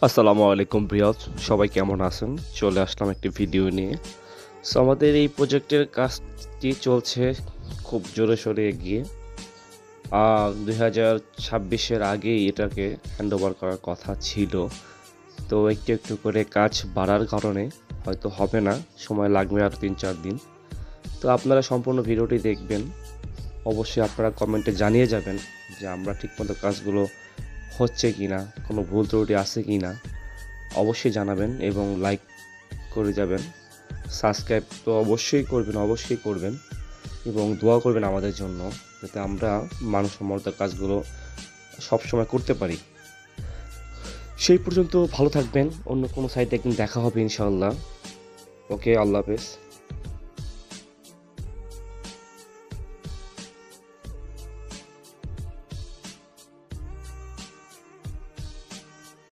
আসসালামু আলাইকুম ভিউয়ার্স, সবাই কেমন আছেন? চলে আসলাম একটি ভিডিও নিয়ে। সো আমাদের এই প্রজেক্টের কাজটি চলছে খুব জোরে সোরে এগিয়ে। 2026-এর আগেই এটাকে হ্যান্ডওভার করার কথা ছিল। তো একটু একটু করে কাজ বাড়ার কারণে হয়তো হবে না, সময় লাগবে আর ৩-৪ দিন। তো আপনারা সম্পূর্ণ ভিডিওটি দেখবেন। অবশ্যই আপনারা কমেন্টে জানিয়ে যাবেন যে আমরা ঠিকমতো কাজগুলো হচ্ছে কিনা, কোনো ভুল ত্রুটি আছে কিনা। অবশ্যই জানাবেন এবং লাইক করে যাবেন। সাবস্ক্রাইব তো অবশ্যই করবেন এবং দোয়া করবেন আমাদের জন্য, যাতে আমরা মানসম্মত কাজগুলো সবসময় করতে পারি। সেই পর্যন্ত ভালো থাকবেন। অন্য কোনো সাইটে একদিন দেখা হবে ইনশাআল্লাহ। ওকে, আল্লাহ হাফেজ।